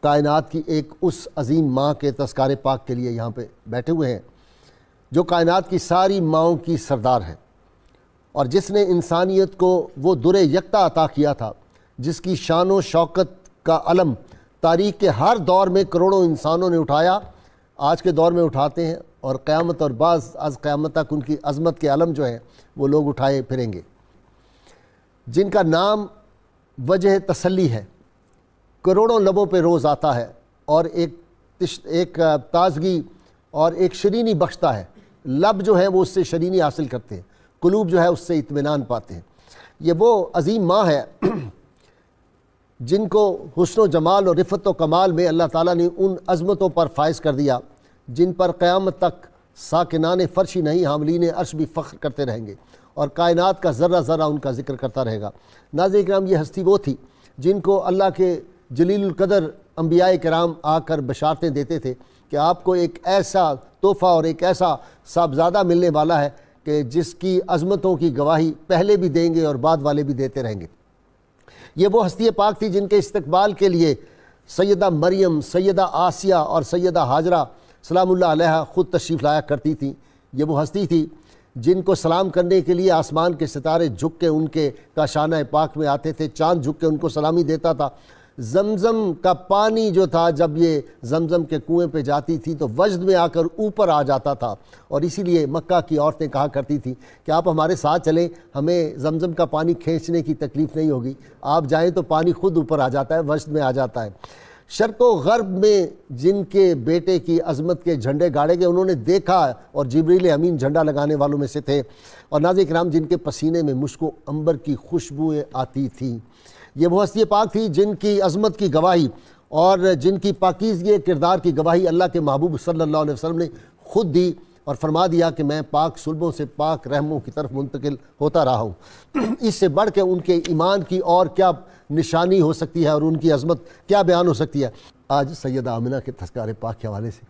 کائنات کی ایک اس عظیم ماں کے تذکارے پاک کے لیے یہاں پہ بیٹھے ہوئے ہیں جو کائنات کی ساری ماؤں کی سردار ہے، اور جس نے انسانیت کو وہ در یکتا عطا کیا تھا جس کی شان و شوکت کا علم تاریخ کے ہر دور میں کروڑوں انسانوں نے اٹھایا، آج کے دور میں اٹھاتے ہیں، اور قیامت اور بعض از قیامت تک ان کی عظمت کے علم جو ہیں وہ لوگ اٹھائے پھریں گے، جن کا نام وجہ تسلی ہے، کروڑوں لبوں پہ روز آتا ہے، اور ایک تازگی اور ایک شرینی بخشتا ہے۔ لب جو ہے وہ اس سے شرینی حاصل کرتے ہیں، قلوب جو ہے اس سے اطمینان پاتے ہیں۔ یہ وہ عظیم ماں ہے جن کو حسن و جمال اور رفت و کمال میں اللہ تعالیٰ نے ان عظمتوں پر فائز کر دیا جن پر قیامت تک ساکنان فرشی نہیں حاملین عرش بھی فخر کرتے رہیں گے، اور کائنات کا ذرہ ذرہ ان کا ذکر کرتا رہے گا۔ ناظرین کرام، یہ ہستی وہ تھی جن کو اللہ کے جلیل القدر انبیاء کرام آ کر بشارتیں دیتے تھے کہ آپ کو ایک ایسا تحفہ اور ایک ایسا صاحبزادہ ملنے والا ہے کہ جس کی عظمتوں کی گواہی پہلے بھی دیں گے اور بعد والے بھی دیتے رہیں گے۔ یہ وہ ہستی پاک تھی جن کے استقبال کے لیے سیدہ مریم، سیدہ آسیہ اور سیدہ ہاجرہ سلام اللہ علیہ خود تشریف لایا کرتی تھیں۔ یہ وہ ہستی تھی جن کو سلام کرنے کے لیے آسمان کے ستارے جھک کے ان کے کاشانہ پاک میں آتے تھے، چاند جھک کے ان کو سلامی دیتا تھا۔ زمزم کا پانی جو تھا جب یہ زمزم کے کنویں پہ جاتی تھی تو وجد میں آ کر اوپر آ جاتا تھا، اور اسی لیے مکہ کی عورتیں کہا کرتی تھیں کہ آپ ہمارے ساتھ چلیں، ہمیں زمزم کا پانی کھینچنے کی تکلیف نہیں ہوگی، آپ جائیں تو پانی خود اوپر آ جاتا ہے، وجد میں آ جاتا ہے۔ شرق و غرب میں جن کے بیٹے کی عظمت کے جھنڈے گاڑے گئے انہوں نے دیکھا، اور جبریل امین جھنڈا لگانے والوں میں سے تھے، اور ناظرین کرام جن کے پسینے میں مشک و عنبر کی خوشبوئیں آتی تھیں۔ یہ وہ ہستی پاک تھی جن کی عظمت کی گواہی اور جن کی پاکیزگی کردار کی گواہی اللہ کے محبوب صلی اللہ علیہ وسلم نے خود دی، اور فرما دیا کہ میں پاک صلبوں سے پاک رحموں کی طرف منتقل ہوتا رہا ہوں۔ اس سے بڑھ کے ان کے ایمان کی اور کیا نشانی ہو سکتی ہے اور ان کی عظمت کیا بیان ہو سکتی ہے۔ آج سیدہ آمنہ کے تذکارے پاک کے حوالے سے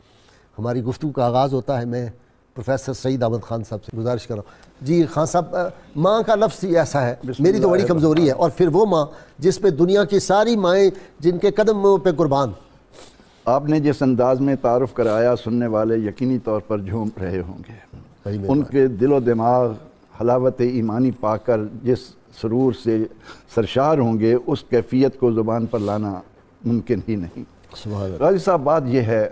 ہماری گفتگو کا آغاز ہوتا ہے۔ میں پروفیسر سعید احمد خان صاحب سے گزارش کر رہا ہوں، جی خان صاحب، ماں کا لفظ ہی ایسا ہے، میری تو بڑی کمزوری ہے، اور پھر وہ ماں جس پہ دنیا کی ساری مائیں جن کے قدموں پہ قربان۔ آپ نے جس انداز میں تعارف کرایا سننے والے یقینی طور پر جھوم رہے ہوں گے، ان کے دل و دماغ حلاوت ایمانی پا کر جس سرور سے سرشار ہوں گے اس کیفیت کو زبان پر لانا ممکن ہی نہیں۔ غازی صاحب، بات یہ ہے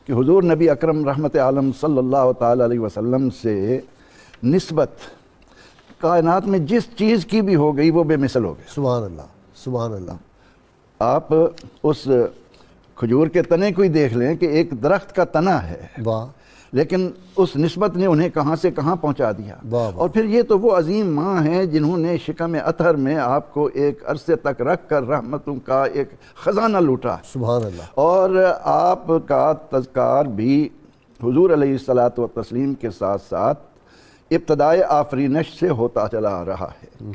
کہ حضور نبی اکرم رحمت عالم صلی اللہ تعالی علیہ وسلم سے نسبت کائنات میں جس چیز کی بھی ہو گئی وہ بے مثل ہو گئی۔ سبحان اللہ، سبحان اللہ۔ آپ اس کھجور کے تنے کو ہی دیکھ لیں کہ ایک درخت کا تنا ہے، واہ، لیکن اس نسبت نے انہیں کہاں سے کہاں پہنچا دیا۔ اور پھر یہ تو وہ عظیم ماں ہیں جنہوں نے شکم اطہر میں آپ کو ایک عرصے تک رکھ کر رحمتوں کا ایک خزانہ لوٹا۔ سبحان اللہ۔ اور آپ کا تذکار بھی حضور علیہ الصلاۃ والتسلیم کے ساتھ ساتھ ابتدائے آفرینش سے ہوتا چلا رہا ہے۔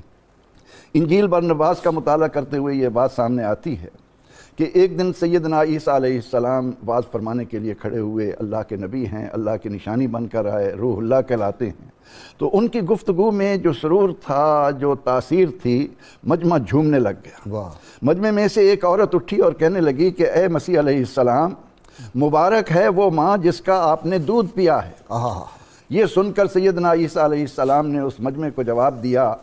انجیل برنباس کا مطالعہ کرتے ہوئے یہ بات سامنے آتی ہے کہ ایک دن سیدنا عیسیٰ علیہ السلام واز فرمانے کے لیے کھڑے ہوئے، اللہ کے نبی ہیں، اللہ کی نشانی بن کر آئے، روح اللہ کہلاتے ہیں، تو ان کی گفتگو میں جو سرور تھا، جو تاثیر تھی، مجمع جھومنے لگ گیا۔ مجمع میں سے ایک عورت اٹھی اور کہنے لگی کہ اے مسیح علیہ السلام، مبارک ہے وہ ماں جس کا آپ نے دودھ پیا ہے۔ یہ سن کر سیدنا عیسیٰ علیہ السلام نے اس مجمع کو جواب دیا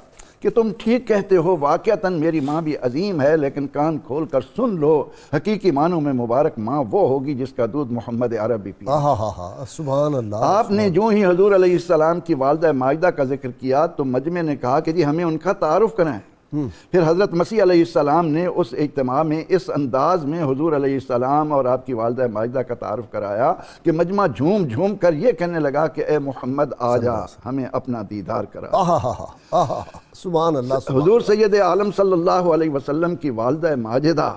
کہ تم ٹھیک کہتے ہو، واقعتاً میری ماں بھی عظیم ہے، لیکن کان کھول کر سن لو، حقیقی معنوں میں مبارک ماں وہ ہوگی جس کا دودھ محمد عربی پیا۔ سبحان اللہ۔ آپ نے جو ہی حضور علیہ السلام کی والدہ ماجدہ کا ذکر کیا تو مجمع نے کہا کہ جی ہمیں ان کا تعارف کرائیں۔ پھر حضرت مسیح علیہ السلام نے اس اجتماع میں اس انداز میں حضور علیہ السلام اور آپ کی والدہ ماجدہ کا تعارف کرایا کہ مجمع جھوم جھوم کر یہ کہنے لگا کہ اے محمد آ جا، ہمیں اپنا دیدار کرا۔ سبحان اللہ۔ حضور سید عالم صلی اللہ علیہ وسلم کی والدہ ماجدہ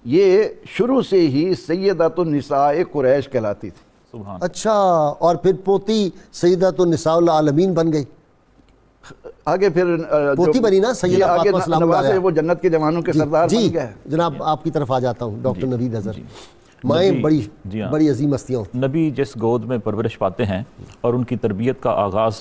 یہ شروع سے ہی سیدۃ النساء قریش کہلاتی تھی۔ اچھا، اور پھر پوتی سیدۃ النساء العالمین بن گئی۔ آگے پھر پوتی بنی نا سیدہ فاطمہ سلام اللہ علیہا، وہ جنت کے جوانوں کے سردار بن گئے۔ جناب آپ کی طرف آ جاتا ہوں ڈاکٹر نوید اظہر۔ مائیں بڑی عظیم ہستیاں۔ نبی جس گود میں پرورش پاتے ہیں اور ان کی تربیت کا آغاز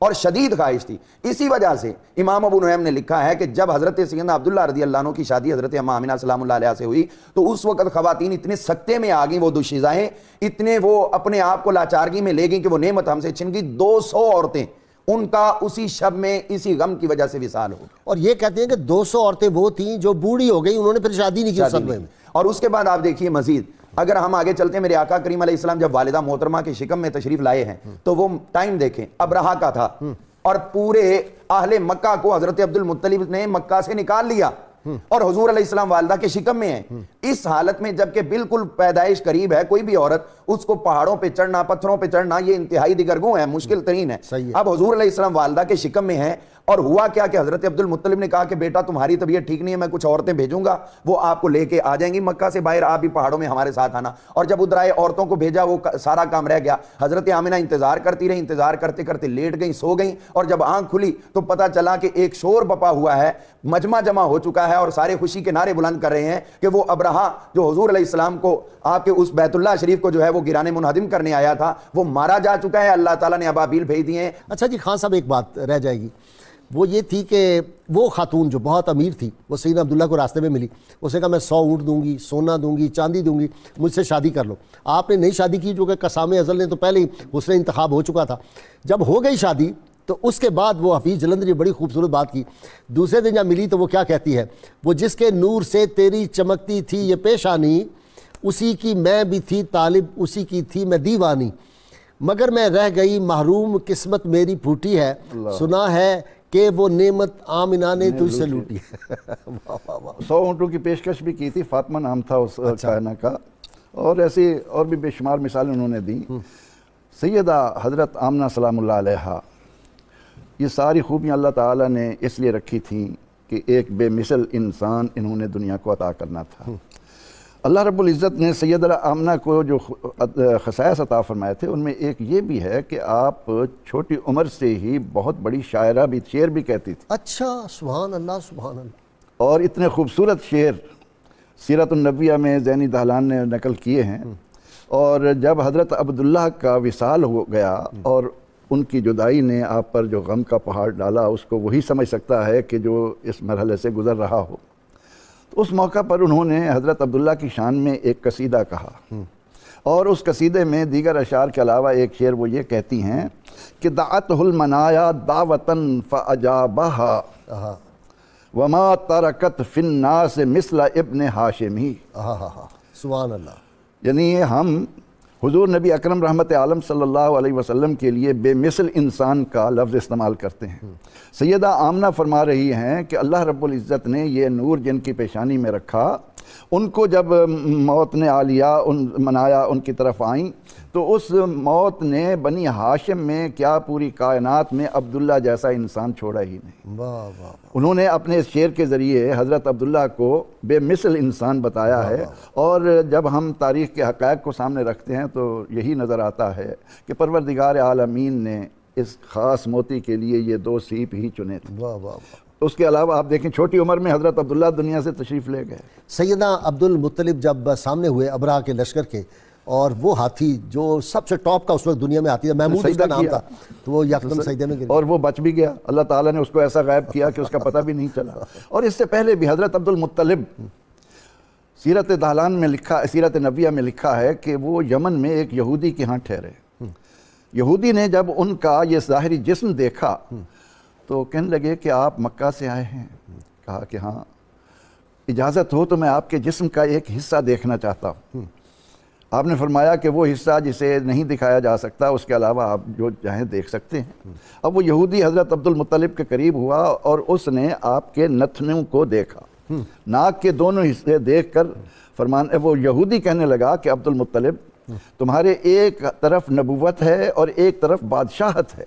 اور شدید خواہش تھی. اسی وجہ سے امام ابو نعیم نے لکھا ہے کہ جب حضرت سیدنا عبداللہ رضی اللہ عنہ کی شادی حضرت اماں آمنہ سلام اللہ علیہ سے ہوئی تو اس وقت خواتین اتنے سکتے میں آ گئیں، وہ دوشیزائیں اتنے وہ اپنے آپ کو لاچارگی میں لے گئیں کہ وہ نعمت ہم سے چھن گئی. 200 عورتیں ان کا اسی شب میں اسی غم کی وجہ سے وصال ہو. اور یہ کہتے ہیں کہ 200 عورتیں وہ تھیں جو بوڑھی ہو گئی، انہوں نے پھر شادی نہیں کی اس صدمے میں. اور اس کے بعد آپ دیکھیے مزید اگر ہم آگے چلتے ہیں، میرے آقا کریم علیہ السلام جب والدہ محترمہ کے شکم میں تشریف لائے ہیں تو وہ ٹائم دیکھیں ابرہہ کا تھا اور پورے اہل مکہ کو حضرت عبد المطلب نے مکہ سے نکال لیا اور حضور علیہ السلام والدہ کے شکم میں ہیں. اس حالت میں جبکہ بالکل پیدائش قریب ہے، کوئی بھی عورت اس کو پہاڑوں پہ چڑھنا، پتھروں پہ چڑھنا یہ انتہائی دیگرگوں ہے، مشکل ترین ہے. اب حضور علیہ السلام والدہ کے شکم میں ہیں اور ہوا کیا کہ حضرت عبد المطلب نے کہا کہ بیٹا تمہاری طبیعت ٹھیک نہیں ہے، میں کچھ عورتیں بھیجوں گا، وہ آپ کو لے کے آ جائیں گی مکہ سے باہر، آپ بھی پہاڑوں میں ہمارے ساتھ آنا. اور جب ادھر آئے عورتوں کو بھیجا، وہ سارا کام رہ گیا. حضرت آمنہ انتظار کرتی رہی، انتظار کرتے کرتے لیٹ گئیں، سو گئیں. اور جب آنکھ کھلی تو پتہ چلا کہ ایک شور بپا ہوا ہے، مجمع جمع ہو چکا ہے اور سارے خوشی کے نعرے بلند کر رہے ہیں کہ وہ ابرہہ جو حضور علیہ السلام کو آپ کے اس بیت اللہ شریف کو جو ہے وہ گرانے منہدم کرنے آیا تھا، وہ مارا جا چکا ہے. اللہ تعالیٰ نے ابابیل بھیج دیے ہیں. اچھا جی خان صاحب، ایک بات رہ جائے گی، وہ یہ تھی کہ وہ خاتون جو بہت امیر تھی وہ سیدنا عبداللہ کو راستے میں ملی، اس نے کہا میں 100 اونٹ دوں گی، سونا دوں گی، چاندی دوں گی، مجھ سے شادی کر لو. آپ نے نہیں شادی کی، جو کہ قسام ازل نے تو پہلے ہی حسن انتخاب ہو چکا تھا. جب ہو گئی شادی تو اس کے بعد وہ حفیظ جلندری بڑی خوبصورت بات کی. دوسرے دن جب ملی تو وہ کیا کہتی ہے، وہ جس کے نور سے تیری چمکتی تھی یہ پیشانی، اسی کی میں بھی تھی طالب، اسی کی تھی میں دیوانی، مگر میں رہ گئی محروم، قسمت میری پھوٹی ہے، سنا ہے کہ وہ نعمت آمنہ نے تجھ سے لوٹی ہے. 100 اونٹوں کی پیشکش بھی کی تھی، فاطمہ نام تھا اس کائنہ کا. اور ایسی اور بھی بے شمار مثالیں انہوں نے دی. سیدہ حضرت آمنہ سلام اللہ علیہا، یہ ساری خوبیاں اللہ تعالیٰ نے اس لیے رکھی تھیں کہ ایک بے مثل انسان انہوں نے دنیا کو عطا کرنا تھا. اللہ رب العزت نے سیدہ آمنہ کو جو خصائص عطا فرمائے تھے ان میں ایک یہ بھی ہے کہ آپ چھوٹی عمر سے ہی بہت بڑی شاعرہ بھی، شعر بھی کہتی تھی. اچھا، سبحان اللہ سبحان اللہ. اور اتنے خوبصورت شعر سیرت النبیہ میں زینی دہلان نے نقل کیے ہیں. اور جب حضرت عبداللہ کا وصال ہو گیا اور ان کی جدائی نے آپ پر جو غم کا پہاڑ ڈالا، اس کو وہی سمجھ سکتا ہے کہ جو اس مرحلے سے گزر رہا ہو. تو اس موقع پر انہوں نے حضرت عبداللہ کی شان میں ایک قصیدہ کہا، اور اس قصیدے میں دیگر اشعار کے علاوہ ایک شعر وہ یہ کہتی ہیں کہ دعتہ المنایا دعوتاً فاجابہا وما ترکت فی الناس مثل ابن ہاشمی. سبحان اللہ. یعنی ہم حضور نبی اکرم رحمت عالم صلی اللہ علیہ وسلم کے لیے بے مثل انسان کا لفظ استعمال کرتے ہیں. سیدہ آمنہ فرما رہی ہیں کہ اللہ رب العزت نے یہ نور جن کی پیشانی میں رکھا، ان کو جب موت نے آ لیا، منایا ان کی طرف آئیں، تو اس موت نے بنی ہاشم میں کیا پوری کائنات میں عبداللہ جیسا انسان چھوڑا ہی نہیں. انہوں نے اپنے اس شعر کے ذریعے حضرت عبداللہ کو بے مثل انسان بتایا ہے. اور جب ہم تاریخ کے حقائق کو سامنے رکھتے ہیں تو یہی نظر آتا ہے کہ پروردگار عالمین نے اس خاص موتی کے لیے یہ 2 سیپ ہی چنے تھے. اس کے علاوہ آپ دیکھیں چھوٹی عمر میں حضرت عبداللہ دنیا سے تشریف لے گئے. سیدنا عبد المطلب جب سامنے ہوئے ابرہہ کے لشکر کے، اور وہ ہاتھی جو سب سے ٹاپ کا اس وقت دنیا میں ہاتھی تھا، محمود اس کا نام تھا، تو وہ یکدم سجدے میں گر گیا اور وہ بچ بھی گیا. اللہ تعالیٰ نے اس کو ایسا غائب کیا کہ اس کا پتہ بھی نہیں چلا. اور اس سے پہلے بھی حضرت عبد المطلب سیرت دہلان میں لکھا، سیرت نبیہ میں لکھا ہے کہ وہ یمن میں ایک یہودی کے ہاں ٹھہرے. یہودی نے جب ان کا یہ ظاہری جسم دیکھا تو کہنے لگے کہ آپ مکہ سے آئے ہیں. کہا کہ ہاں، اجازت ہو تو میں آپ کے جسم کا ایک حصہ دیکھنا چاہتا ہوں. آپ نے فرمایا کہ وہ حصہ جسے نہیں دکھایا جا سکتا، اس کے علاوہ آپ جو چاہیں دیکھ سکتے ہیں. اب وہ یہودی حضرت عبد المطلب کے قریب ہوا اور اس نے آپ کے نتنوں کو دیکھا، ناک کے دونوں حصے دیکھ کر وہ یہودی کہنے لگا کہ عبد المطلب تمہارے ایک طرف نبوت ہے اور ایک طرف بادشاہت ہے.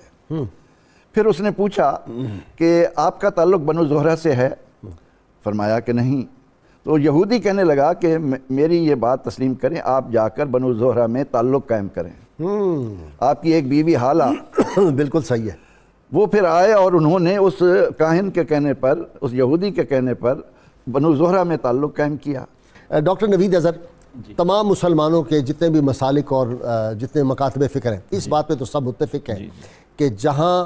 پھر اس نے پوچھا کہ آپ کا تعلق بنو زہرہ سے ہے؟ فرمایا کہ نہیں. تو یہودی کہنے لگا کہ میری یہ بات تسلیم کریں، آپ جا کر بنو زہرہ میں تعلق قائم کریں. آپ کی ایک بیوی حالہ بالکل صحیح ہے. وہ پھر آئے اور انہوں نے اس کاہن کے کہنے پر، اس یہودی کے کہنے پر بنو زہرہ میں تعلق قائم کیا. ڈاکٹر نوید اظہر، تمام مسلمانوں کے جتنے بھی مسالک اور جتنے مکاتب فکر ہیں، اس بات پہ تو سب متفق ہیں کہ جہاں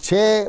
6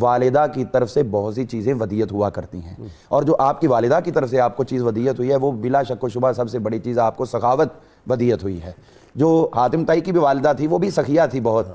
والدہ کی طرف سے بہت سی چیزیں ودیت ہوا کرتی ہیں، اور جو آپ کی والدہ کی طرف سے آپ کو چیز ودیت ہوئی ہے وہ بلا شک و شبہ سب سے بڑی چیز آپ کو سخاوت ودیت ہوئی ہے۔ جو حاتم طائی کی بھی والدہ تھی وہ بھی سخیہ تھی بہت،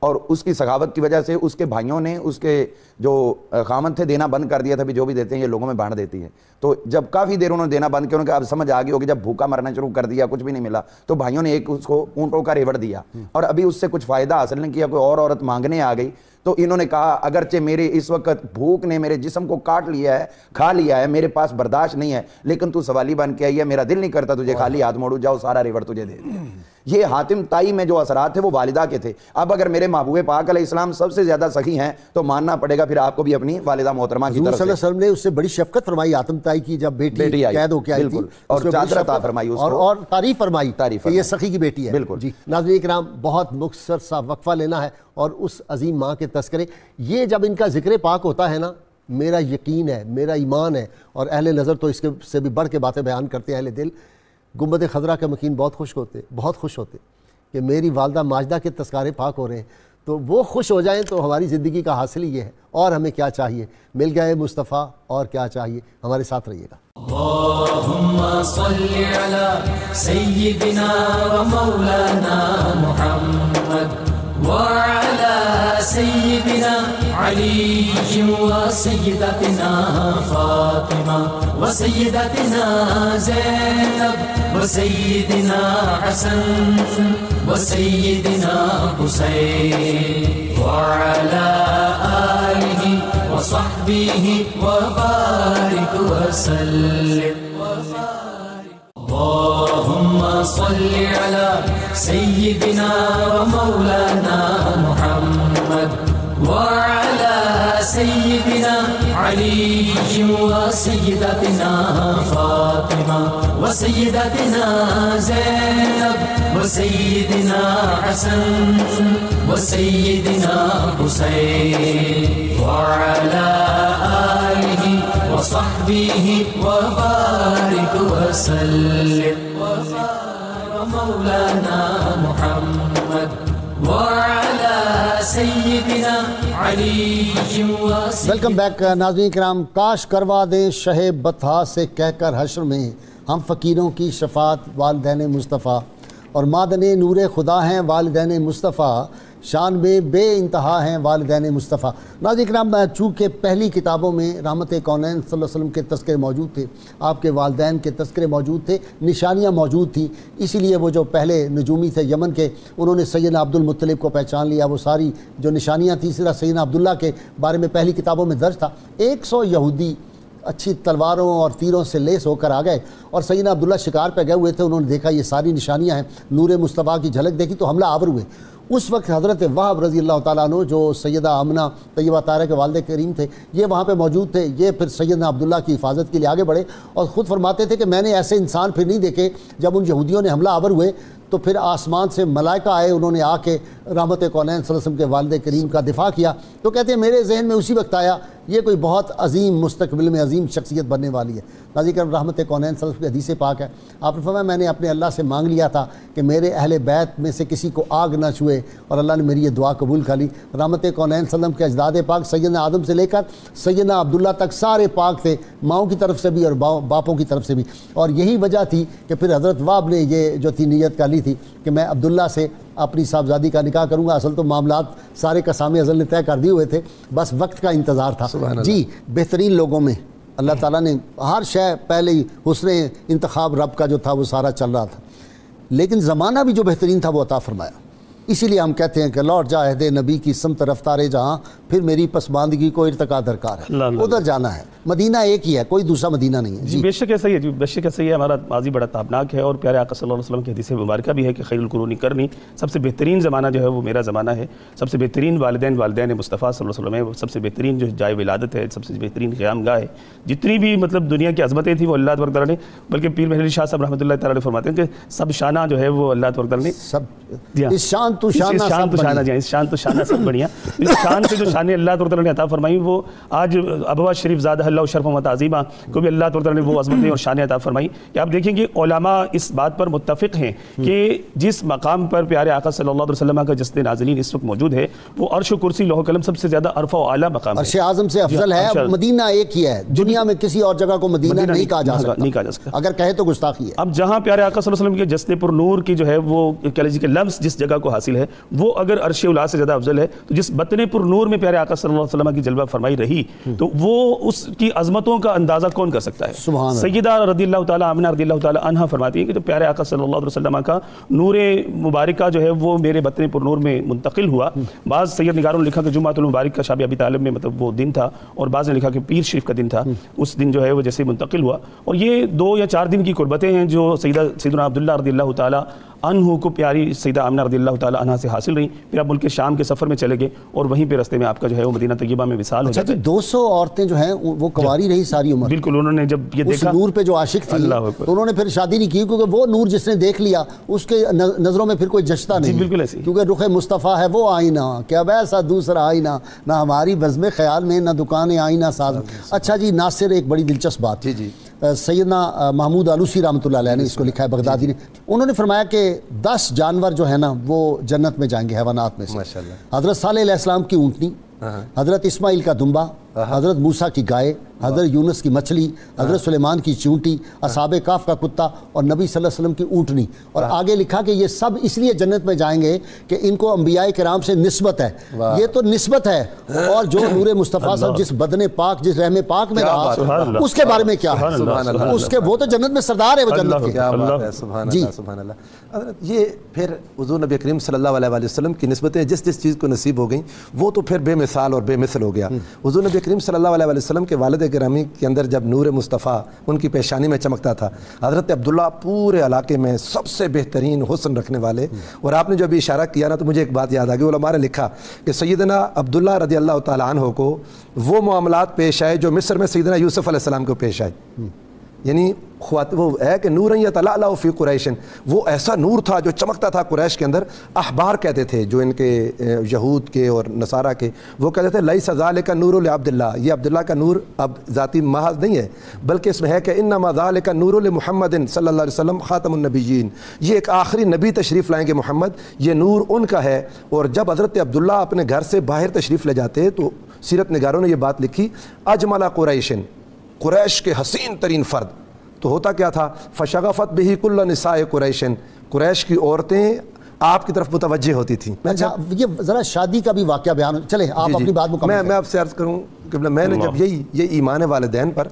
اور اس کی سخاوت کی وجہ سے اس کے بھائیوں نے اس کے جو خامن تھے دینا بند کر دیا تھا، بھی جو بھی دیتے ہیں یہ لوگوں میں بانٹ دیتی ہے۔ تو جب کافی دیر انہوں نے دینا بند کیا، انہوں نے کہا اب سمجھ آ گئی ہوگی، جب بھوکا مرنا شروع کر دیا کچھ بھی نہیں ملا تو بھائیوں نے ایک اس کو اونٹوں کا ریوڑ دیا، اور ابھی اس سے کچھ فائدہ حاصل نہیں کیا، کوئی اور عورت مانگنے آ گئی تو انہوں نے کہا اگرچہ میرے اس وقت بھوک نے میرے جسم کو کاٹ لیا ہے، کھا لیا ہے، میرے پاس برداشت نہیں ہے، لیکن تو سوالی بن کے آئی ہے، میرا دل نہیں کرتا تجھے خالی ہاتھ موڑوں، جاؤ سارا ریوڑ تجھے دے دیا۔ یہ حاتم طائی میں جو اثرات تھے وہ والدہ کے تھے۔ اب اگر میرے محبوب پاک علیہ السلام سب سے زیادہ سخی ہیں تو ماننا پڑے گا پھر آپ کو بھی اپنی والدہ محترمہ کی طرف سے۔ صلی اللہ علیہ وسلم نے اس سے بڑی شفقت فرمائی حاتم طائی کی، جب بیٹی قید ہو کے آئی تھی اور چادر عطا فرمائی اس کو، اور تعریف فرمائی کہ یہ سخی کی بیٹی ہے۔ بالکل جی ناظرین کرام، بہت مختصر سا وقفہ لینا ہے اور اس عظیم ماں کے تذکرے، یہ جب ان کا ذکر پاک ہوتا ہے نا، میرا یقین ہے، میرا ایمان ہے، اور اہل نظر تو اس کے سے بھی بڑھ کے باتیں بیان کرتے ہیں، اہل دل گنبد خضرا کے مکین بہت خوش ہوتے کہ میری والدہ ماجدہ کے تذکارے پاک ہو رہے ہیں، تو وہ خوش ہو جائیں تو ہماری زندگی کا حاصل ہی یہ ہے، اور ہمیں کیا چاہیے، مل گئے مصطفیٰ، اور کیا چاہیے، ہمارے ساتھ رہیے گا۔ اللہم صلی علی سیدنا و مولانا محمد وعلى سيدنا علي وسيدتنا فاطمة وسيدتنا زينب وسيدنا حسن وسيدنا حسين وعلى آله وصحبه وبارك وسلم۔ اللهم صل على سيدنا ومولانا محمد وعلى سيدنا علي وسيدتنا فاطمة وسيدتنا زينب وسيدنا حسن وسيدنا حسين وعلى آله وصحبه وبارك وسلم مولانا محمد وعلى سيدنا علي وسيدنا۔ ویلکم بیک ناظرین کرام، کاش کروا دیں شہ بطحا سے کہہ کر حشر میں ہم فقیروں کی شفاعت والدین مصطفیٰ، اور مادن نور خدا ہیں والدین مصطفیٰ، شان میں بے انتہا ہیں والدین مصطفیٰ۔ ناظرین کرام، چونکہ پہلی کتابوں میں رحمت کونین صلی اللہ علیہ وسلم کے تذکرے موجود تھے، آپ کے والدین کے تذکرے موجود تھے، نشانیاں موجود تھیں، اسی لیے وہ جو پہلے نجومی تھے یمن کے، انہوں نے سیدنا عبد المطلب کو پہچان لیا، وہ ساری جو نشانیاں تھیں، سیدھا سیدنا عبداللہ کے بارے میں پہلی کتابوں میں درج تھا۔ 100 یہودی اچھی تلواروں اور تیروں سے لیس ہو کر آ گئے، اور سیدنا عبداللہ شکار پہ گئے ہوئے تھے، انہوں نے دیکھا یہ ساری نشانیاں ہیں، نور مصطفیٰ کی جھلک دیکھی تو حملہ آور ہوئے۔ اس وقت حضرت وہب رضی اللہ تعالیٰ عنہ جو سیدہ آمنہ طیبہ طاہرہ کے والد کریم تھے، یہ وہاں پہ موجود تھے، یہ پھر سیدنا عبداللہ کی حفاظت کے لیے آگے بڑھے، اور خود فرماتے تھے کہ میں نے ایسے انسان پھر نہیں دیکھے۔ جب ان یہودیوں نے حملہ آور ہوئے تو پھر آسمان سے ملائکہ آئے، انہوں نے آ کے رحمت کونین صلی اللہ علیہ وسلم کے والد کریم کا دفاع کیا، تو کہتے ہیں میرے ذہن میں اسی وقت آیا یہ کوئی بہت عظیم مستقبل میں عظیم شخصیت بننے والی ہے۔ ناظرین کرام، رحمت کونین صلی اللہ علیہ وسلم کی حدیث پاک ہے، آپ نے فرمایا میں نے اپنے اللہ سے مانگ لیا تھا کہ میرے اہل بیت میں سے کسی کو آگ نہ چھوئے، اور اللہ نے میری یہ دعا قبول کر لی۔ رحمت کونین صلی اللہ علیہ وسلم کے اجداد پاک سیدنا آدم سے لے کر سیدنا عبداللہ تک سارے پاک تھے، ماؤں کی طرف سے بھی اور باپوں کی طرف سے بھی، اور یہی وجہ تھی کہ پھر حضرت وہب نے یہ جو تھی نیت کر لی تھی کہ میں عبداللہ سے اپنی صاحبزادی کا نکاح کروں گا۔ اصل تو معاملات سارے قسامِ ازل نے طے کر دیے ہوئے تھے، بس وقت کا انتظار تھا۔ جی بہترین لوگوں میں اللہ تعالیٰ نے ہر شے پہلے ہی حسن انتخاب رب کا جو تھا وہ سارا چل رہا تھا، لیکن زمانہ بھی جو بہترین تھا وہ عطا فرمایا۔ اسی لیے ہم کہتے ہیں کہ لوٹ جا عہد نبی کی سمت رفتار جہاں، پھر میری پسماندگی کو ارتقا درکار ہے، ادھر جانا ہے۔ مدینہ ایک ہی ہے، کوئی دوسرا مدینہ نہیں ہے۔ جی بے شک ایسا ہی ہے، جی بے شک ایسا ہی ہے۔ ہمارا ماضی بڑا تابناک ہے، اور پیارے آقا صلی اللہ علیہ وسلم کی حدیث مبارکہ بھی ہے کہ خیر القرون قرنی، سب سے بہترین زمانہ جو ہے وہ میرا زمانہ ہے، سب سے بہترین والدین مصطفیٰ صلی اللہ علیہ وسلم ہے، وہ سب سے بہترین جو جائے ولادت ہے، سب سے بہترین قیام گاہ ہے۔ جتنی بھی مطلب دنیا کی عظمتیں تھیں وہ اللہ تبارک تعالیٰ نے، بلکہ پیر محمد علی شاہ صاحب رحمۃ اللہ تعالیٰ علیہ فرماتے ہیں کہ سب شانہ جو ہے وہ اللہ تبارک تعالیٰ نے سب اس شان تو شانہ اس شان تو شانہ سب بڑھیا، اس شان سے جو شان اللہ تعالیٰ نے عطا فرمائی وہ آج ابوا شریف زادہ اللہ شرف و تعظیمہ کو بھی اللہ تعالیٰ نے وہ عظمتیں اور شانیں عطا فرمائی کہ آپ دیکھیں گے علماء اس بات پر متفق ہیں کہ جس مقام پر پیارے آقا صلی اللہ علیہ وسلم کا جسد نازلین اس وقت موجود ہے وہ عرش و کرسی لوح و قلم سب سے زیادہ عرفہ و اعلیٰ مقام ہے. عرش اعظم سے افضل ہے. اب مدینہ ایک ہی ہے, دنیا میں کسی اور جگہ کو مدینہ نہیں کہا جا سکتا, اگر کہے تو گستاخی ہے. اب جہاں پیارے آقا صلی اللہ علیہ وسلم کے جسد پر نور کی جو ہے وہ کہہ لیجیے کہ لمس جس جگہ کو حاصل ہے وہ اگر عرش اولیٰ سے زیادہ افضل ہے تو جس بطن پر نور میں پیارے آقا صلی اللہ علیہ وسلم کی جلوہ فرمائی رہی تو وہ اس کی عظمتوں کا اندازہ کون کر سکتا ہے. سیدہ رضی اللہ تعالیٰ آمنہ رضی اللہ تعالیٰ عنہ فرماتی ہیں کہ تو پیارے آقا صلی اللہ علیہ وسلم کا نور مبارکہ جو ہے وہ میرے بطن پر نور میں منتقل ہوا. بعض سید نگاروں نے لکھا کہ جمعۃ المبارک کا شاب ابی طالب میں مطلب وہ دن تھا, اور بعض نے لکھا کہ پیر شریف کا دن تھا. اس دن جو ہے وہ جیسے منتقل ہوا, اور یہ 2 یا 4 دن کی قربتیں ہیں جو سیدنا عبداللہ رضی اللہ تعالیٰ عنہ کو پیاری سیدہ آمنہ رضی اللہ تعالیٰ عنہ سے حاصل رہی. پھر آپ ملک شام کے سفر میں چلے گئے اور وہیں پہ رستے میں آپ کا جو ہے وہ مدینہ طیبہ میں وصال ہو جاتا ہے. 200 عورتیں جو ہیں وہ کنواری رہی ساری عمر. بالکل, انہوں نے جب یہ دیکھا اس نور پہ جو عاشق تھی تو انہوں نے پھر شادی نہیں کی, کیونکہ وہ نور جس نے دیکھ لیا اس کے نظروں میں پھر کوئی جچتا نہیں. بالکل ایسے, کیونکہ رخ مصطفیٰ ہے وہ آئینہ, کیا ویسا دوسرا آئینہ, نہ ہماری بزم خیال میں نہ دکان آئینہ ساز. اچھا جی, ناصر ایک بڑی دلچسپ بات, سیدنا محمود آلوسی رحمۃ اللہ علیہ نے اس کو لکھا ہے, بغدادی نے, انہوں نے فرمایا کہ 10 جانور جو ہے نا وہ جنت میں جائیں گے حیوانات میں سے. حضرت صالح علیہ السلام کی اونٹنی, حضرت اسماعیل کا دمبا, حضرت موسیٰ کی گائے, حضرت یونس کی مچھلی, حضرت سلیمان کی چونٹی, اصحاب کاف کا کتا اور نبی صلی اللہ علیہ وسلم کی اونٹنی. اور آگے لکھا کہ یہ سب اس لیے جنت میں جائیں گے کہ ان کو انبیاء کرام سے نسبت ہے. یہ تو نسبت ہے, اور جو نور مصطفیٰ صاحب جس بدن پاک جس رحم پاک میں رہا اس کے بارے میں کیا ہے, اس کے وہ تو جنت میں سردار ہے, وہ جنت کے. سبحان اللہ سبحان اللہ. یہ پھر حضور نبی کریم صلی اللہ علیہ وسلم کی نسبتیں جس جس چیز کو نصیب ہو گئیں وہ تو پھر بے مثال اور بے مثل ہو گیا. حضور نبی کریم صلی اللہ علیہ وسلم کے والد گرامی کے اندر جب نور مصطفیٰ ان کی پیشانی میں چمکتا تھا, حضرت عبداللہ پورے علاقے میں سب سے بہترین حسن رکھنے والے. اور آپ نے جو ابھی اشارہ کیا نا تو مجھے ایک بات یاد آ گئی, علماء نے لکھا کہ سیدنا عبداللہ رضی اللہ تعالیٰ عنہ کو وہ معاملات پیش آئے جو مصر میں سیدنا یوسف علیہ السلام کو پیش آئے. یعنی وہ ہے کہ نور یتلألأ فی قریش, وہ ایسا نور تھا جو چمکتا تھا قریش کے اندر. احبار کہتے تھے جو ان کے یہود کے اور نصارہ کے, وہ کہتے تھے لیس ذالک نور لعبداللہ, یہ عبداللہ کا نور اب ذاتی محض نہیں ہے بلکہ اس میں ہے کہ انما ذالک نور لمحمد صلی اللہ علیہ وسلم خاتم النبیین, یہ ایک آخری نبی تشریف لائیں گے محمد, یہ نور ان کا ہے. اور جب حضرت عبداللہ اپنے گھر سے باہر تشریف لے جاتے تو سیرت نگاروں نے یہ بات لکھی, اجمل قریشن, قریش کے حسین ترین فرد. تو ہوتا کیا تھا, فشغفت بہ کل نساء قریشن, قریش کی عورتیں آپ کی طرف متوجہ ہوتی تھیں. اچھا, یہ ذرا شادی کا بھی واقعہ بیان, چلے آپ اپنی بات مکمل کریں. میں آپ سے عرض کروں کہ میں نے جب یہ ایمان والدین پر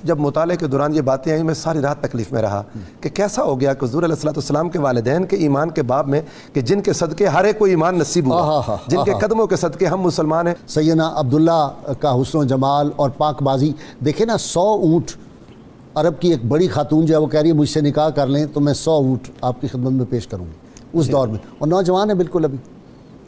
جب مطالعے کے دوران یہ باتیں آئیں, میں ساری رات تکلیف میں رہا کہ کیسا ہو گیا کہ حضور علیہ السلام کے والدین کے ایمان کے باب میں کہ جن کے صدقے ہر ایک کو ایمان نصیب ہوا, جن کے قدموں کے صدقے ہم مسلمان ہیں. سیدنا عبداللہ کا حسن و جمال اور پاک بازی دیکھیں نا, 100 اونٹ, عرب کی ایک بڑی خاتون جو ہے وہ کہہ رہی ہے مجھ سے نکاح کر لیں تو میں 100 اونٹ آپ کی خدمت میں پیش کروں گی اس دور میں, اور نوجوان ہے بالکل ابھی,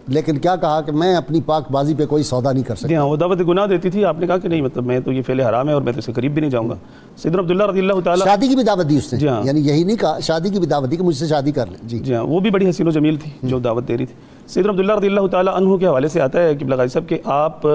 لیکن کیا کہا کہ میں اپنی پاک بازی پہ کوئی سودا نہیں کر سکتا. ہاں, وہ دعوت گناہ دیتی تھی, آپ نے کہا کہ نہیں مطلب میں تو یہ فعل حرام ہے اور میں تو اس کے قریب بھی نہیں جاؤں گا. سیدنا عبداللہ رضی اللہ تعالیٰ, شادی کی بھی دعوت دی اس نے, یعنی یہی نہیں کہا, شادی کی بھی دعوت دی کہ مجھ سے شادی کر لیں. جی ہاں, وہ بھی بڑی حسین و جمیل تھی جو دعوت دے رہی تھی. سیدنا عبداللہ رضی اللہ تعالیٰ عنہ کے حوالے سے آتا ہے کہ بلغائی صاحب کہ آپ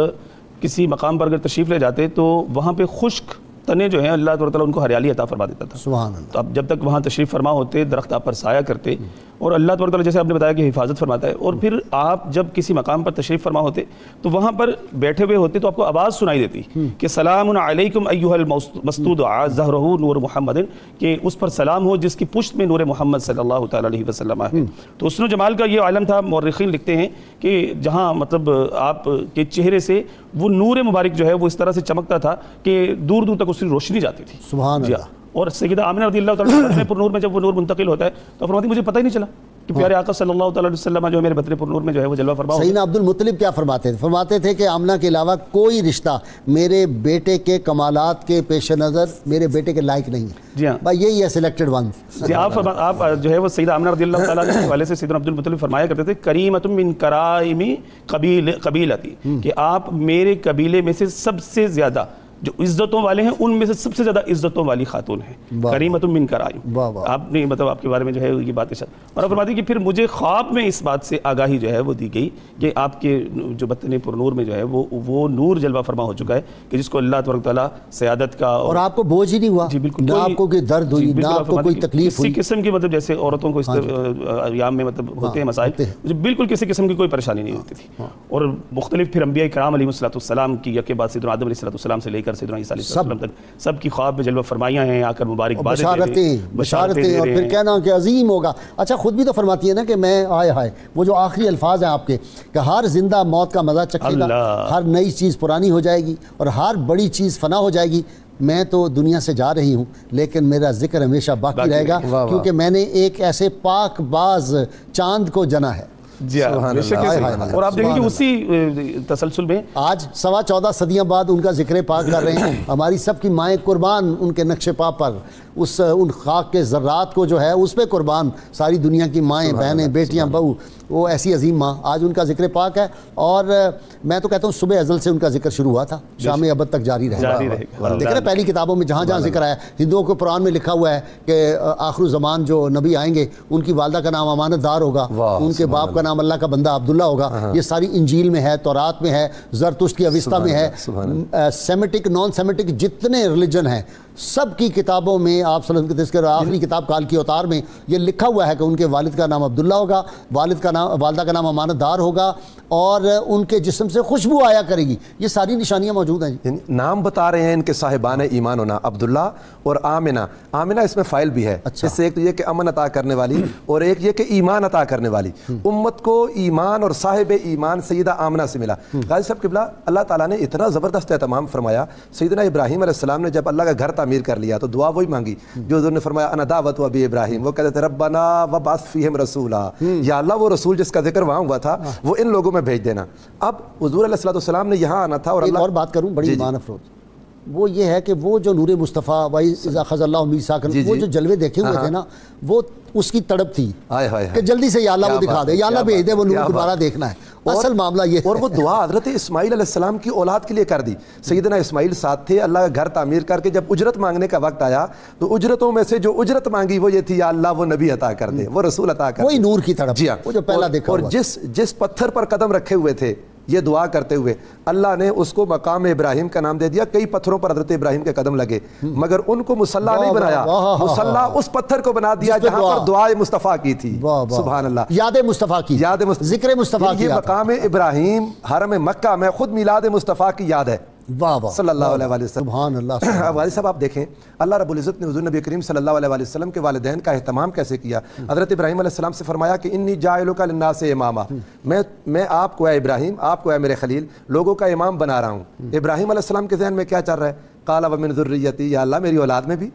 کسی مقام پر اگر تشریف لے جاتے تو وہاں پہ خشک تنے جو ہیں اللہ تعالیٰ ان کو ہریالی عطا فرما دیتا تھا. سبحان اللہ. تو اب جب تک وہاں تشریف فرما ہوتے درخت آپ پر سایہ کرتے, اور اللہ تعالیٰ جیسے آپ نے بتایا کہ حفاظت فرماتا ہے. اور پھر آپ جب کسی مقام پر تشریف فرما ہوتے تو وہاں پر بیٹھے ہوئے ہوتے تو آپ کو آواز سنائی دیتی کہ سلام علیکم ایھا المسطود ظہرہ نور محمد, کہ اس پر سلام ہو جس کی پشت میں نور محمد صلی اللہ تعالیٰ علیہ وسلم ہے. تو حسن و جمال کا یہ عالم تھا. مورخین لکھتے ہیں کہ جہاں مطلب آپ کے چہرے سے وہ نور مبارک جو ہے وہ اس طرح سے چمکتا تھا کہ دور دور تک اس کی روشنی جاتی تھی. سبحان اللہ. اور سیدہ آمنہ رضی اللہ تعالیٰ پر نور میں جب وہ نور منتقل ہوتا ہے تو فرماتی مجھے پتہ ہی نہیں چلا کہ پیارے آقا صلی اللہ تعالیٰ علیہ وسلم جو ہے میرے بطن پر نور میں جو ہے وہ جلوہ فرما ہو. سیدنا عبد المطلب کیا فرماتے تھے؟ فرماتے تھے کہ آمنہ کے علاوہ کوئی رشتہ میرے بیٹے کے کمالات کے پیش نظر میرے بیٹے کے لائق نہیں ہے. جی ہاں, بھائی یہی ہے سلیکٹڈ ون. جی آپ جو ہے وہ سیدہ آمنہ رضی اللہ تعالیٰ کے حوالے سے سیدنا عبد المطلب فرمایا کرتے تھے کریمۃ من کرائم قبیلتی, کہ آپ میرے قبیلے میں سے سب سے زیادہ جو عزتوں والے ہیں ان میں سے سب سے زیادہ عزتوں والی خاتون ہیں، کریمۃ من کرائم. آپ نے مطلب آپ کے بارے میں جو ہے یہ بات ارشاد اور آپ فرماتی کہ پھر مجھے خواب میں اس بات سے آگاہی جو ہے وہ دی گئی کہ آپ کے جو بطن پر نور میں جو ہے وہ نور جلوہ فرما ہو چکا ہے کہ جس کو اللہ تبارک تعالیٰ سیادت کا اور آپ کو بوجھ ہی نہیں ہوا. جی بالکل، نہ آپ کو کوئی درد ہوئی، نہ آپ کو کوئی تکلیف ہوئی. کسی قسم کی مطلب جیسے عورتوں کو اس ایام میں مطلب ہوتے ہیں مسائل، مجھے بالکل کسی قسم کی کوئی پریشانی نہیں ہوتی تھی. اور مختلف پھر انبیاء کرام علیہ السلام کی یک کے بعد سیدنا آدم علیہ السلام سے لے کر سیدنا عیسیٰ علیہ السلام تک سب کی خواب میں جلوہ فرمائیاں ہیں، آ کر مبارکبادیں بشارتیں، اور پھر کہنا کہ عظیم ہوگا. اچھا خود بھی تو فرماتی ہے نا کہ میں ہائے وہ جو آخری الفاظ ہیں آپ کے کہ ہر زندہ موت کا مزہ چکھے گا، ہر نئی چیز پرانی ہو جائے گی اور ہر بڑی چیز فنا ہو جائے گی. میں تو دنیا سے جا رہی ہوں لیکن میرا ذکر ہمیشہ باقی رہے گا، کیونکہ میں نے ایک ایسے پاک باز چاند کو جنا ہے. جی اور آپ دیکھیں کہ اسی تسلسل میں آج 14.25 صدیاں بعد ان کا ذکر پاک کر رہے ہیں. ہماری سب کی مائیں قربان ان کے نقش پا پر، ان خاک کے ذرات کو جو ہے اس پہ قربان ساری دنیا کی مائیں، بہنیں، بیٹیاں، بہو. وہ ایسی عظیم ماں آج ان کا ذکر پاک ہے. اور میں تو کہتا ہوں صبح ازل سے ان کا ذکر شروع ہوا تھا، شام ابد تک جاری رہے گا. دیکھ رہے پہلی کتابوں میں جہاں جہاں ذکر آیا، ہندوؤں کے قرآن میں لکھا ہوا ہے کہ آخر الزمان جو نبی آئیں گے ان کی والدہ کا نام امانت دار ہوگا، ان کے باپ کا نام اللہ کا بندہ عبداللہ ہوگا. یہ ساری انجیل میں ہے، تورات میں ہے، زرتشت کی اوسطا میں ہے. سیمیٹک نان سیمیٹک جتنے ریلیجن ہیں سب کی کتابوں میں آپ صلی اللہ علیہ وسلم کے تذکر، آخری کتاب کال کی اوتار میں یہ لکھا ہوا ہے کہ ان کے والد کا نام عبداللہ ہوگا، والدہ کا نام امانت دار ہوگا اور ان کے جسم سے خوشبو آیا کرے گی. یہ ساری نشانیاں موجود ہیں. یعنی نام بتا رہے ہیں ان کے صاحبان ایمان ہونا، عبداللہ اور آمنہ. آمنہ اس میں فائل بھی ہے. اس سے ایک تو یہ کہ امن عطا کرنے والی اور ایک یہ کہ ایمان عطا کرنے والی. امت کو ایمان اور صاحب ایمان سیدہ آمنہ سے ملا. غازی صاحب قبلہ اللہ تعالیٰ نے اتنا زبردست اہتمام فرمایا. سیدنا ابراہیم علیہ السلام نے جب اللہ کا گھر تعمیر کر لیا تو دعا وہی مانگی جو حضور نے فرمایا انا دعوت ابی ابراہیم. وہ کہتے تھے ربنا وبعث فیہم رسولا، یا اللہ وہ رسول جس کا ذکر وہاں ہوا تھا وہ ان لوگوں میں بھیج دینا. اب حضور علیہ السلام نے یہاں آنا تھا. اور اللہ اور بات کروں بڑی ایمان افروز وہ یہ ہے کہ وہ جو نور مصطفیٰ وَإِذْ أَخَذَ اللَّهُ مِيثَاقَ، وہ جو جلوے دیکھے ہوئے تھے نا، وہ اس کی تڑپ تھی کہ جلدی سے یا اللہ وہ دکھا دے، یا اللہ بھیج دے، وہ نور دوبارہ دیکھنا ہے. اصل معاملہ یہ اور وہ دعا حضرت اسماعیل علیہ السلام کی اولاد کے لیے کر دی. سیدنا اسماعیل ساتھ تھے، اللہ کا گھر تعمیر کر کے جب اجرت مانگنے کا وقت آیا تو اجرتوں میں سے جو اجرت مانگی وہ یہ تھی یا اللہ وہ نبی عطا کر دے، وہ رسول عطا کر دے. وہی نور کی تڑپ. جی ہاں، وہ جو پہلا دیکھا. اور جس پتھر پر قدم رکھے ہوئے تھے یہ دعا کرتے ہوئے اللہ نے اس کو مقام ابراہیم کا نام دے دیا. کئی پتھروں پر حضرت ابراہیم کے قدم لگے مگر ان کو مصلی نہیں بنایا، مصلی اس پتھر کو بنا دیا جہاں پر دعائے مصطفیٰ کی تھی. سبحان اللہ، یاد مصطفیٰ کی، ذکر مصطفیٰ کی. یہ مقام ابراہیم حرم مکہ میں خود میلاد مصطفیٰ کی یاد ہے صلی اللہ علیہ وسلم. سبحان اللہ. والد صاحب آپ دیکھیں اللہ رب العزت نے حضور نبی کریم صلی اللہ علیہ وسلم کے والدین کا اہتمام کیسے کیا. حضرت ابراہیم علیہ السلام سے فرمایا کہ انی جاعلک للناس اماما، میں آپ کو اے ابراہیم، آپ کو اے میرے خلیل لوگوں کا امام بنا رہا ہوں. ابراہیم علیہ السلام کے ذہن میں کیا چل رہا ہے؟ قال ومن ذریتی، یا اللہ میری اولاد میں بھی.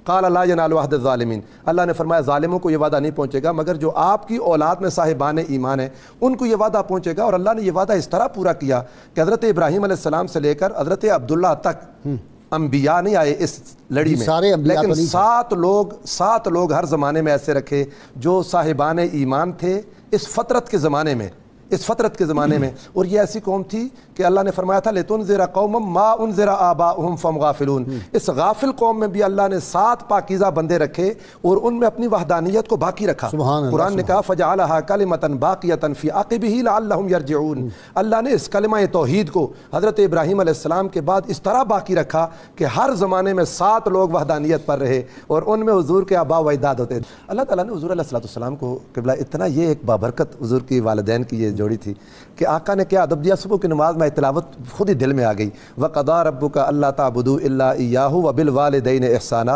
قال لا ینال عہد الظالمین، اللہ نے فرمایا ظالموں کو یہ وعدہ نہیں پہنچے گا مگر جو آپ کی اولاد میں صاحبان ایمان ہیں ان کو یہ وعدہ پہنچے گا. اور اللہ نے یہ وعدہ اس طرح پورا کیا کہ حضرت ابراہیم علیہ السلام سے لے کر حضرت عبداللہ تک انبیاء نہیں آئے اس لڑی میں، لیکن 7 لوگ ہر زمانے میں ایسے رکھے جو صاحبان ایمان تھے اس فطرت کے زمانے میں، اس فطرت کے زمانے میں. اور یہ ایسی قوم تھی کہ اللہ نے فرمایا تھا لِتُنذِرَ قَوْمًا مَا أُنذِرَ آبَاؤُهُمْ فَهُمْ غَافِلُونَ. اس غافل قوم میں بھی اللہ نے 7 پاکیزہ بندے رکھے اور ان میں اپنی وحدانیت کو باقی رکھا. قرآن نے کہا فَجَعَلَهَا كَلِمَةً بَاقِيَةً فِي عَقِبِهِ لَعَلَّهُمْ يَرْجِعُونَ. اللہ نے اس کلمہ توحید کو حضرت ابراہیم علیہ السلام کے بعد اس طرح باقی رکھا کہ ہر زمانے میں 7 لوگ وحدانیت پر رہے اور ان میں حضور کے آباء و اجداد ہوتے. اللہ تعالیٰ نے حضور علیہ السلام کو قبلہ اتنا یہ ایک بابرکت حضور کی والدین کی یہ جوڑی تھی کہ آقا نے کیا ادب دیا. صبح کی نماز میں تلاوت خود ہی دل میں آ گئی. وَقَضَىٰ رَبُّكَ أَلَّا تَعْبُدُوا إِلَّا إِيَّاهُ وَبِالْوَالِدَيْنِ إِحْسَانًا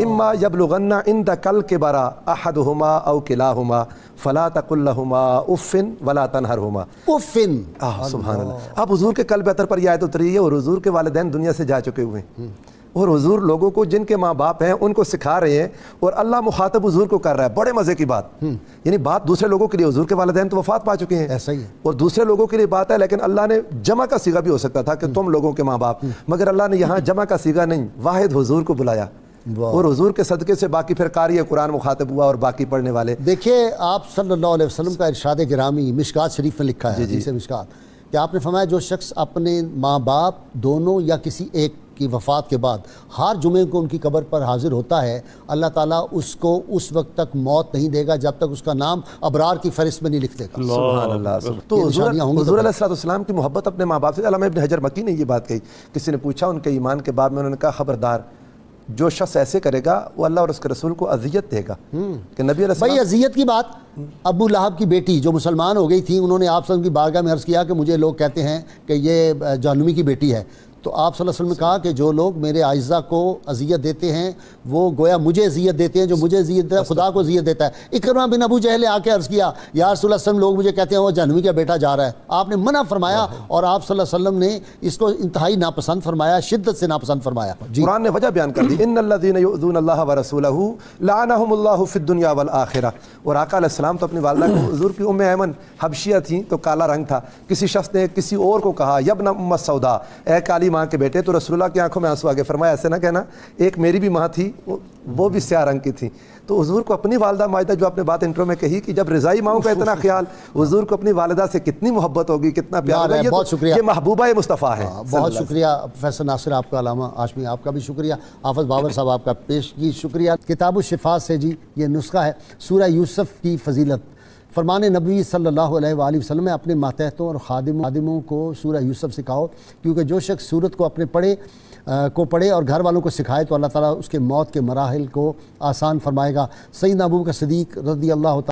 إِمَّا يَبْلُغَنَّ عِندَكَ الْكِبَرَ أَحَدُهُمَا أَوْ كِلَاهُمَا فَلَا تَقُل لَّهُمَا أُفٍّ وَلَا تَنْهَرْهُمَا. اف. سبحان اللہ. اب حضور کے قلب اطہر پر یہ آیت اتری ہے اور حضور کے والدین دنیا سے جا چکے ہوئے ہیں اور حضور لوگوں کو جن کے ماں باپ ہیں ان کو سکھا رہے ہیں اور اللہ مخاطب حضور کو کر رہا ہے. بڑے مزے کی بات، یعنی بات دوسرے لوگوں کے لیے، حضور کے والدین تو وفات پا چکے ہیں ایسا ہی ہے، اور دوسرے لوگوں کے لیے بات ہے، لیکن اللہ نے جمع کا صیغہ بھی ہو سکتا تھا کہ تم لوگوں کے ماں باپ، مگر اللہ نے یہاں جمع کا صیغہ نہیں، واحد حضور کو بلایا اور حضور کے صدقے سے باقی پھر قاری قرآن مخاطب ہوا اور باقی پڑھنے والے. دیکھیے آپ صلی اللہ علیہ وسلم کا ارشاد گرامی مشکات شریف میں لکھا ہے، حدیث مشکات، کہ آپ نے فرمایا جو شخص اپنے ماں باپ دونوں یا کسی ایک کی وفات کے بعد ہر جمعے کو ان کی قبر پر حاضر ہوتا ہے، اللہ تعالیٰ اس کو اس وقت تک موت نہیں دے گا جب تک اس کا نام ابرار کی فہرست میں نہیں لکھ دے گا۔ سبحان اللہ۔ تو حضور علیہ السلام کی محبت اپنے ماں باپ سے، علامہ ابن حجر مکی نے یہ بات کہی، کسی نے پوچھا ان کے ایمان کے باب میں، انہوں نے کہا خبردار جو شخص ایسے کرے گا وہ اللہ اور اس کے رسول کو اذیت دے گا کہ نبی علیہ السلام۔ بھائی اذیت کی بات، ابو لہب کی بیٹی جو مسلمان ہو گئی تھی، انہوں نے آپ صلی اللہ علیہ وسلم کی بارگاہ میں عرض کیا کہ مجھے لوگ کہتے ہیں کہ یہ جہنمی کی بیٹی ہے، تو آپ صلی اللہ علیہ وسلم نے کہا کہ جو لوگ میرے اعزہ کو اذیت دیتے ہیں وہ گویا مجھے اذیت دیتے ہیں، جو مجھے اذیت دیتا ہے خدا کو اذیت دیتا ہے۔ اکرمہ بن ابو جہل نے آ کے عرض کیا یا رسول اللہ صلی اللہ علیہ وسلم، لوگ مجھے کہتے ہیں وہ جہنمی کا بیٹا جا رہا ہے، آپ نے منع فرمایا اور آپ صلی اللہ علیہ وسلم نے اس کو انتہائی ناپسند فرمایا، شدت سے ناپسند فرمایا۔ قرآن نے وجہ بیان کر دی، ان الذین یؤذون اللہ ورسولہ لعنہم اللہ فی الدنیا والآخرہ۔ اور آقا علیہ السلام تو اپنی والدہ کو، حضور کی ام ایمن حبشیہ تھیں تو کالا رنگ تھا، کسی شخص نے کسی اور کو کہا یا ابن ام السودا، اے کالی ماں کے بیٹے، تو رسول اللہ کی آنکھوں میں آنسو آگے، فرمایا ایسے نہ کہنا، ایک میری بھی ماں تھی وہ بھی سیاہ رنگ کی تھی۔ تو حضور کو اپنی والدہ ماجدہ، جو آپ نے بات انٹرو میں کہی کہ جب رضائی ماؤں کا اتنا خیال، حضور کو اپنی والدہ سے کتنی محبت ہوگی، کتنا پیار ہے۔ بہت شکریہ، یہ محبوبہ مصطفیٰ ہے۔ بہت شکریہ پروفیسر ناصر آپ کا، علامہ ہاشمی آپ کا بھی شکریہ، حافظ بابر صاحب آپ کا پیشگی شکریہ۔ کتاب الشفاء سے جی یہ نسخہ ہے سورہ یوسف کی فضیلت۔ فرمان نبی صلی اللہ علیہ وآلہ وسلم میں اپنے ماتحتوں اور خادموں کو سورہ یوسف سکھاؤ، کیونکہ جو شخص سورت کو اپنے پڑھے اور گھر والوں کو سکھائے تو اللہ تعالیٰ اس کے موت کے مراحل کو آسان فرمائے گا۔ سیدنا ابو بکر صدیق رضی اللہ تعالیٰ